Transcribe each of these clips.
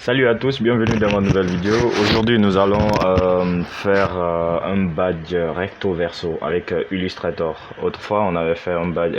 Salut à tous, bienvenue dans ma nouvelle vidéo. Aujourd'hui nous allons faire un badge recto verso avec Illustrator. Autrefois on avait fait un badge,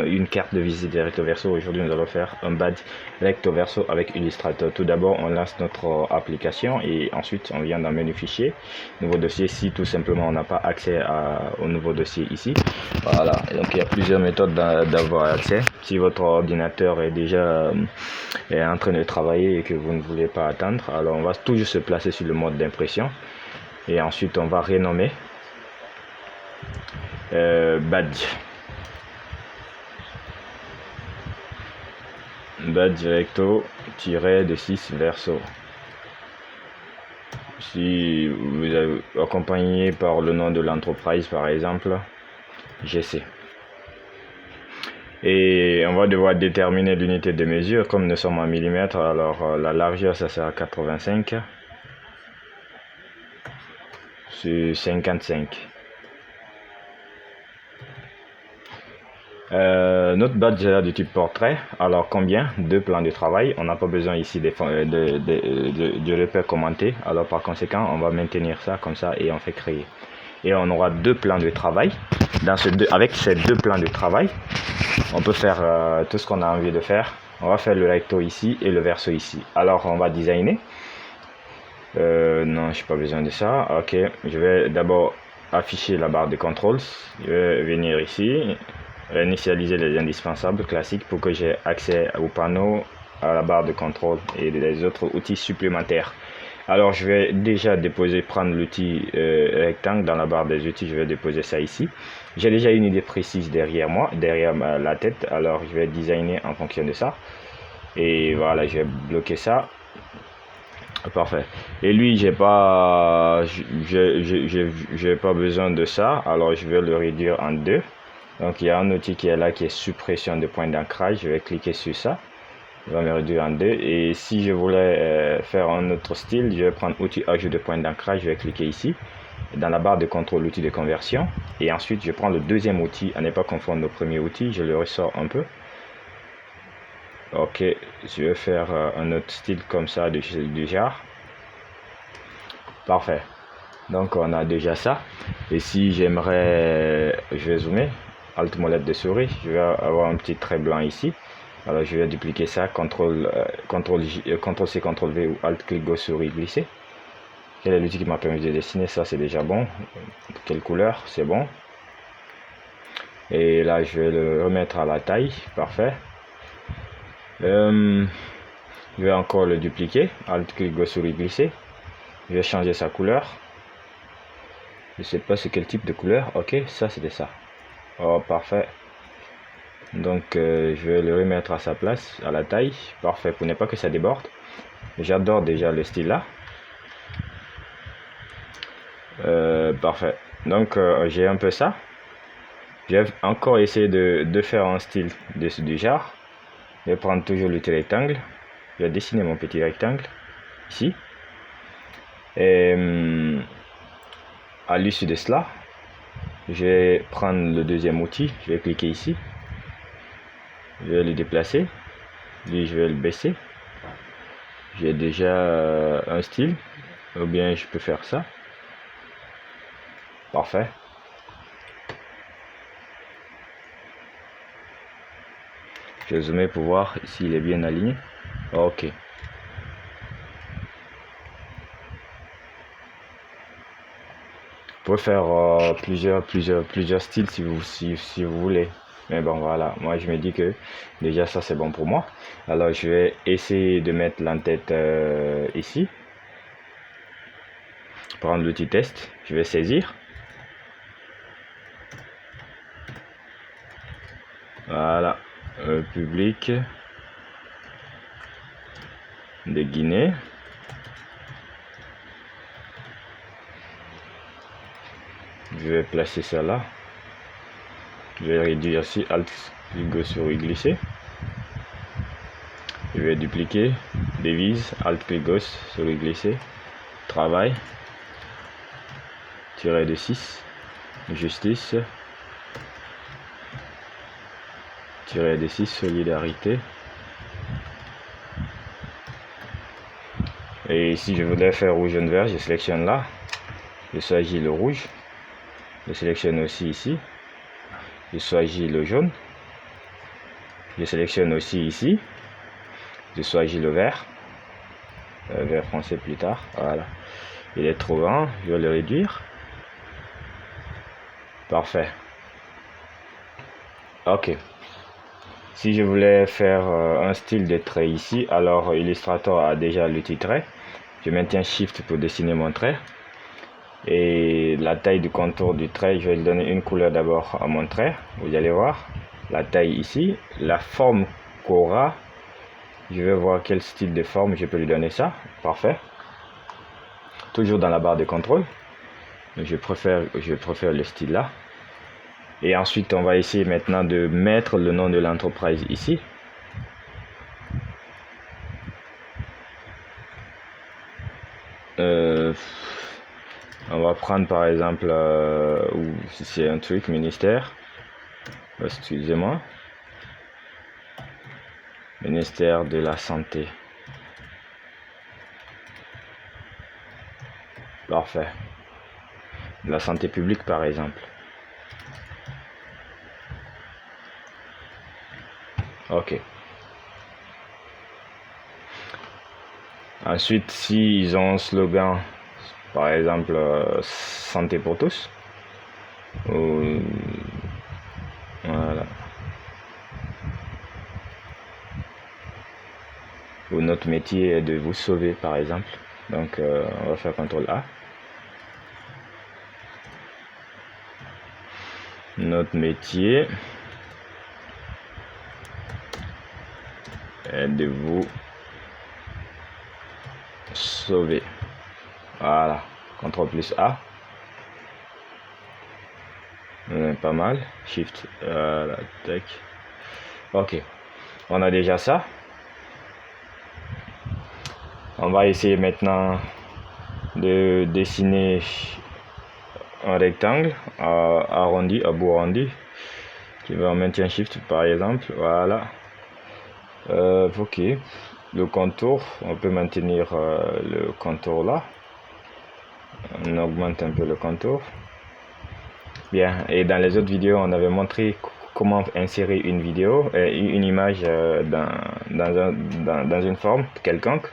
une carte de visite recto verso. Aujourd'hui nous allons faire un badge recto verso avec Illustrator. Tout d'abord on lance notre application et ensuite on vient dans menu fichier, nouveau dossier. Si tout simplement on n'a pas accès au nouveau dossier ici, voilà. Et donc il y a plusieurs méthodes d'avoir accès. Si votre ordinateur est déjà est en train de travailler et que vous ne voulez pas attendre, alors on va toujours se placer sur le mode d'impression et ensuite on va renommer badge recto de 6 verso. Si vous avez accompagné par le nom de l'entreprise, par exemple GC, et on va devoir déterminer l'unité de mesure. Comme nous sommes en millimètres, alors la largeur ça sera 85 sur 55. Notre badge est du type portrait. Alors combien? 2 plans de travail. On n'a pas besoin ici de repères commentés. Alors par conséquent on va maintenir ça comme ça et on fait créer. Et on aura 2 plans de travail. Avec ces 2 plans de travail, on peut faire tout ce qu'on a envie de faire. On va faire le recto ici et le verso ici. Alors on va designer. Non, je n'ai pas besoin de ça. Ok, je vais d'abord afficher la barre de contrôle. Je vais venir ici, initialiser les indispensables classiques pour que j'ai accès au panneau, à la barre de contrôle et les autres outils supplémentaires. Alors je vais déjà prendre l'outil rectangle dans la barre des outils. Je vais déposer ça ici. J'ai déjà une idée précise derrière moi, derrière la tête. Alors je vais designer en fonction de ça. Et voilà, je vais bloquer ça. Parfait. Et lui, j'ai pas besoin de ça. Alors je vais le réduire en 2. Donc il y a un outil qui est là qui est suppression de point d'ancrage. Je vais cliquer sur ça. Il va me réduire en 2. Et si je voulais faire un autre style, je vais prendre outil ajout de point d'ancrage. Je vais cliquer ici. Dans la barre de contrôle, outil de conversion. Et ensuite, je prends le deuxième outil. À ne pas confondre nos premiers outils. Je le ressors un peu. Ok, je vais faire un autre style comme ça du genre. Parfait. Donc on a déjà ça. Et si j'aimerais, je vais zoomer, Alt molette de souris, je vais avoir un petit trait blanc ici. Alors je vais dupliquer ça, CTRL C, CTRL V ou Alt clic gauche souris glisser. Quel est l'outil qui m'a permis de dessiner ça? C'est déjà bon. Quelle couleur? C'est bon. Et là je vais le remettre à la taille. Parfait. Je vais encore le dupliquer, Alt clic gauche souris glisser. Je vais changer sa couleur. Je sais pas c'est quel type de couleur. Ok, ça c'était ça. Oh parfait. Donc je vais le remettre à sa place, à la taille. Parfait, pour ne pas que ça déborde. J'adore déjà le style là. Parfait. Donc j'ai un peu ça. Je vais encore essayer de faire un style du genre. Je vais prendre toujours le petit rectangle. Je vais dessiner mon petit rectangle ici. Et à l'issue de cela, je vais prendre le deuxième outil. Je vais cliquer ici. Je vais le déplacer. Lui, je vais le baisser. J'ai déjà un style. Ou bien je peux faire ça. Parfait. Je vais zoomer pour voir s'il est bien aligné. Ok. Vous pouvez faire plusieurs styles si vous voulez. Mais bon, voilà. Moi, je me dis que déjà ça, c'est bon pour moi. Alors, je vais essayer de mettre l'entête ici. Prendre l'outil test. Je vais saisir. Voilà. Public de Guinée. Je vais placer ça là. Je vais réduire ici, Alt clic gauche souris glisser. Je vais dupliquer, devise, Alt clic gauche souris glisser. Travail. Tiret de 6. Justice. Tiret de 6. Solidarité. Et si je voulais faire rouge, jaune, vert, je sélectionne là. Je choisis le rouge. Je sélectionne aussi ici. Je choisis le jaune. Je sélectionne aussi ici. Je choisis le vert. Vert foncé plus tard. Voilà. Il est trop grand. Je vais le réduire. Parfait. Ok. Si je voulais faire un style de trait ici, alors Illustrator a déjà l'outil trait. Je maintiens Shift pour dessiner mon trait. Et la taille du contour du trait, je vais lui donner une couleur d'abord à mon trait. Vous allez voir la taille ici, la forme qu'aura. Je vais voir quel style de forme je peux lui donner ça. Parfait. Toujours dans la barre de contrôle. Je préfère le style là. Et ensuite, on va essayer maintenant de mettre le nom de l'entreprise ici. On va prendre par exemple, ou si c'est un truc, ministère. Excusez-moi. Ministère de la Santé. Parfait. De la santé publique par exemple. Ok. Ensuite, s'ils ont un slogan, par exemple, santé pour tous. Voilà. Ou notre métier est de vous sauver, par exemple. Donc, on va faire CTRL A. Notre métier est de vous sauver. Voilà. CTRL plus A. Pas mal. Shift. Tac. Ok. On a déjà ça. On va essayer maintenant de dessiner un rectangle arrondi, à bout arrondi. Je vais en maintenir Shift par exemple. Voilà. Ok. Le contour, on peut maintenir le contour là. On augmente un peu le contour. Bien. Et dans les autres vidéos, on avait montré comment insérer une vidéo, une image dans une forme quelconque.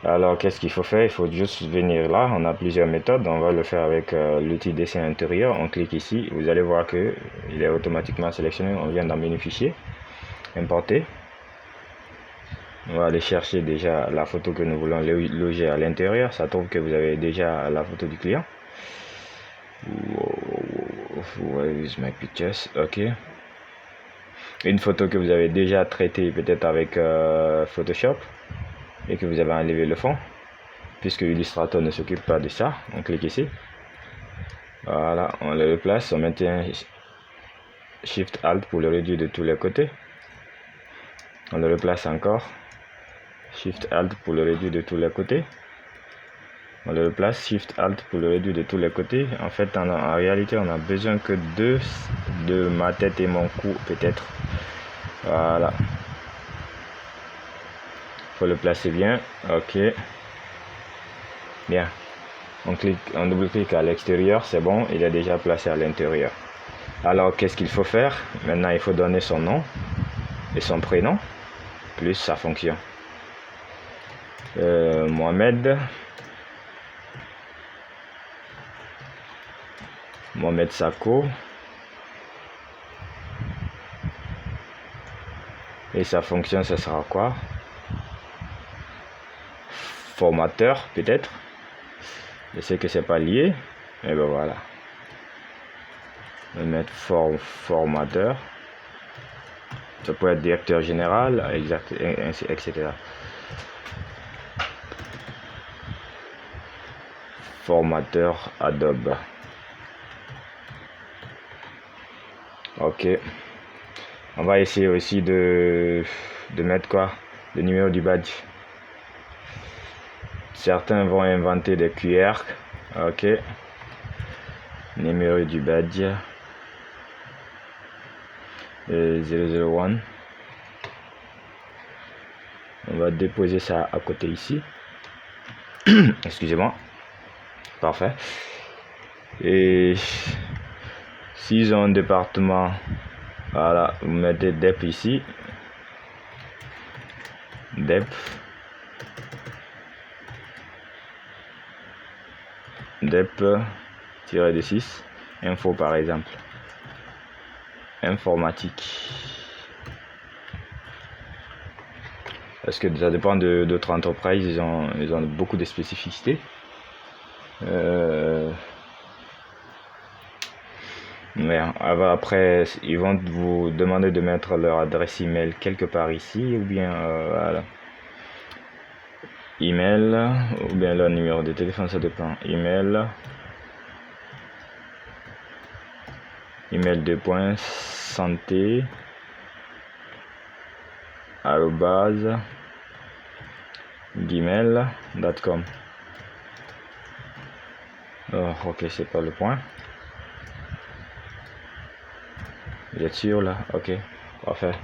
Alors, qu'est-ce qu'il faut faire? Il faut juste venir là. On a plusieurs méthodes. On va le faire avec l'outil dessin intérieur. On clique ici. Vous allez voir que il est automatiquement sélectionné. On vient dans menu fichier, importer. On va aller chercher déjà la photo que nous voulons loger à l'intérieur. Ça trouve que vous avez déjà la photo du client. Where is my pictures? Ok. Une photo que vous avez déjà traitée peut-être avec Photoshop et que vous avez enlevé le fond, puisque Illustrator ne s'occupe pas de ça. On clique ici. Voilà, on le replace, on maintient Shift Alt pour le réduire de tous les côtés. On le replace encore. Shift Alt pour le réduire de tous les côtés. On le replace, Shift Alt pour le réduire de tous les côtés. En fait, en réalité, on a besoin que de ma tête et mon cou, peut-être. Voilà. Faut le placer bien. Ok. Bien. On double-clique à l'extérieur, c'est bon, il est déjà placé à l'intérieur. Alors, qu'est-ce qu'il faut faire? Maintenant, il faut donner son nom et son prénom, plus sa fonction. Mohamed Sako. Et sa fonction, ce sera quoi? Formateur, peut-être. Je sais que c'est pas lié, mais ben voilà. On va mettre formateur. Ça peut être directeur général, etc. Formateur Adobe. Ok. On va essayer aussi de mettre quoi? Le numéro du badge. Certains vont inventer des QR. Ok. Numéro du badge. 001. On va déposer ça à côté ici. Excusez-moi. Parfait. Et s'ils ont un département, voilà, vous mettez dep ici. Dep. Dep-6. Info par exemple. Informatique. Parce que ça dépend d'autres entreprises, ils ont beaucoup de spécificités. Mais après, ils vont vous demander de mettre leur adresse email quelque part ici, ou bien voilà. Email, ou bien leur numéro de téléphone, ça dépend. Email 2 santé@gmail.com. Oh, ok, c'est pas le point. Vous êtes sûr là? Ok, parfait.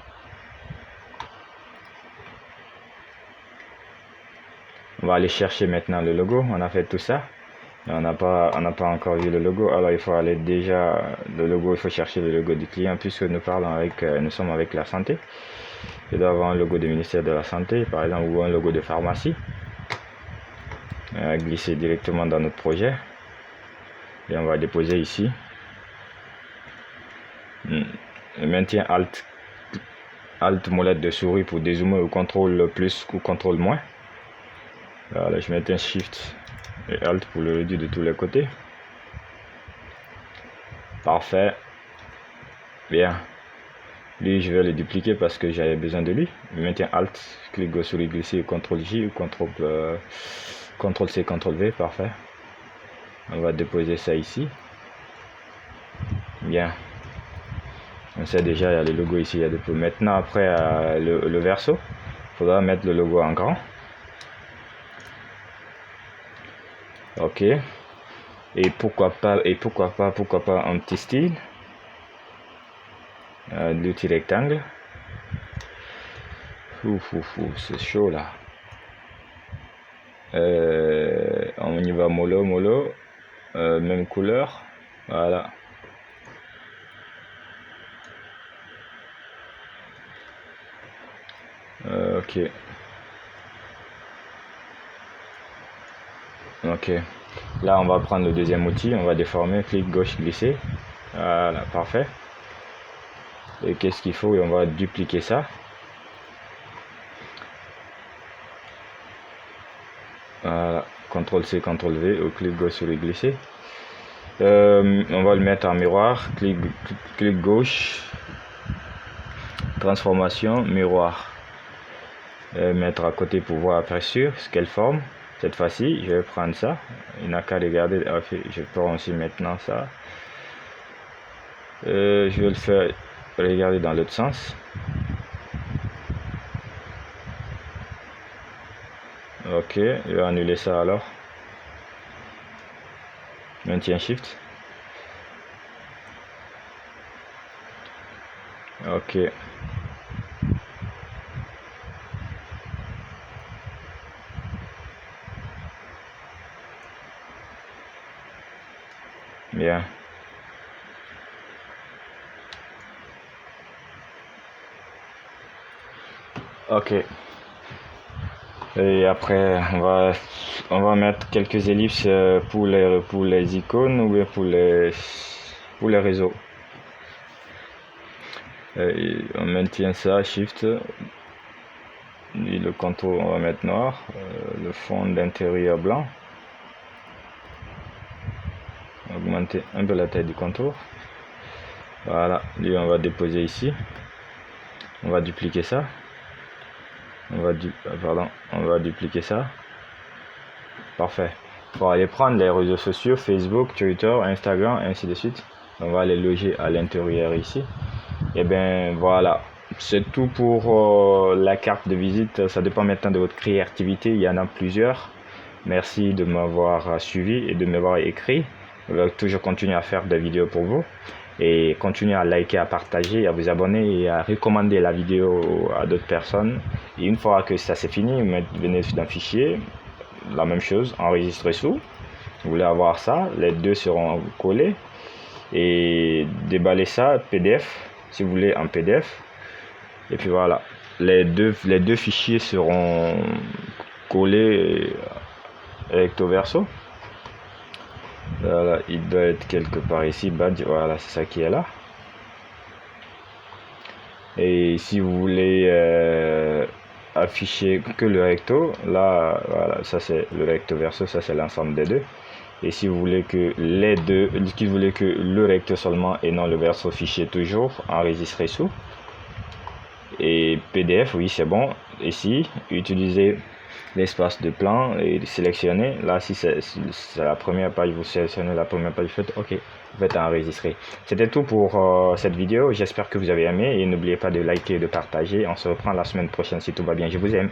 On va aller chercher maintenant le logo. On a fait tout ça. On n'a pas encore vu le logo. Alors il faut aller déjà le logo. Il faut chercher le logo du client puisque nous sommes avec la santé. Il doit avoir un logo du ministère de la santé, par exemple, ou un logo de pharmacie. Glisser directement dans notre projet. Et on va déposer ici. Maintien Alt molette de souris pour dézoomer ou contrôle plus ou contrôle moins. Voilà, je mets un Shift et Alt pour le réduire de tous les côtés. Parfait. Bien. Lui, je vais le dupliquer parce que j'avais besoin de lui. Je maintiens Alt, clic gauche souris glisser, CTRL J ou CTRL C, CTRL V. Parfait. On va déposer ça ici. Bien. On sait déjà, il y a le logo ici. Il y a maintenant, après le verso, il faudra mettre le logo en grand. Ok. Et pourquoi pas un petit style. L'outil rectangle. C'est chaud là. On y va mollo. Même couleur. Voilà. Ok. Là, on va prendre le deuxième outil. On va déformer. Clic gauche glisser. Voilà, parfait. Et qu'est-ce qu'il faut? On va dupliquer ça. Voilà. CTRL C, CTRL V au clic gauche sur le glisser. On va le mettre en miroir. Clic gauche. Transformation miroir. Mettre à côté pour voir après sur quelle forme. Cette fois-ci, je vais prendre ça. Il n'a qu'à regarder. Je prends aussi maintenant ça. Je vais le faire regarder dans l'autre sens. Ok, je vais annuler ça alors. Maintien Shift. Ok. Bien. Ok. Et après, on va mettre quelques ellipses pour les icônes ou bien pour les réseaux. Et on maintient ça, Shift. Et le contour, on va mettre noir. Le fond d'intérieur blanc. Augmenter un peu la taille du contour. Voilà, lui on va déposer ici. On va dupliquer ça. On va dupliquer ça. Parfait. Pour aller prendre les réseaux sociaux, Facebook, Twitter, Instagram, ainsi de suite. On va les loger à l'intérieur ici. Et bien voilà, c'est tout pour la carte de visite. Ça dépend maintenant de votre créativité. Il y en a plusieurs. Merci de m'avoir suivi et de m'avoir écrit. Je vais toujours continuer à faire des vidéos pour vous. Et continuez à liker, à partager, à vous abonner et à recommander la vidéo à d'autres personnes. Et une fois que ça c'est fini, vous venez dans le fichier, la même chose, enregistrer sous. Vous voulez avoir ça, les deux seront collés. Et déballer ça, PDF, si vous voulez en PDF. Et puis voilà, les deux fichiers seront collés recto verso. Voilà, il doit être quelque part ici, badge, voilà, c'est ça qui est là. Et si vous voulez afficher que le recto, là, voilà, ça c'est le recto verso, ça c'est l'ensemble des deux. Et si vous voulez que les deux, si vous voulez que le recto seulement et non le verso fichier toujours, enregistré sous. Et PDF, oui, c'est bon. Ici, utilisez l'espace de plan et sélectionner. Là, si c'est la première page, vous sélectionnez la première page, faites OK, vous faites enregistrer. C'était tout pour cette vidéo. J'espère que vous avez aimé et n'oubliez pas de liker et de partager. On se reprend la semaine prochaine si tout va bien. Je vous aime.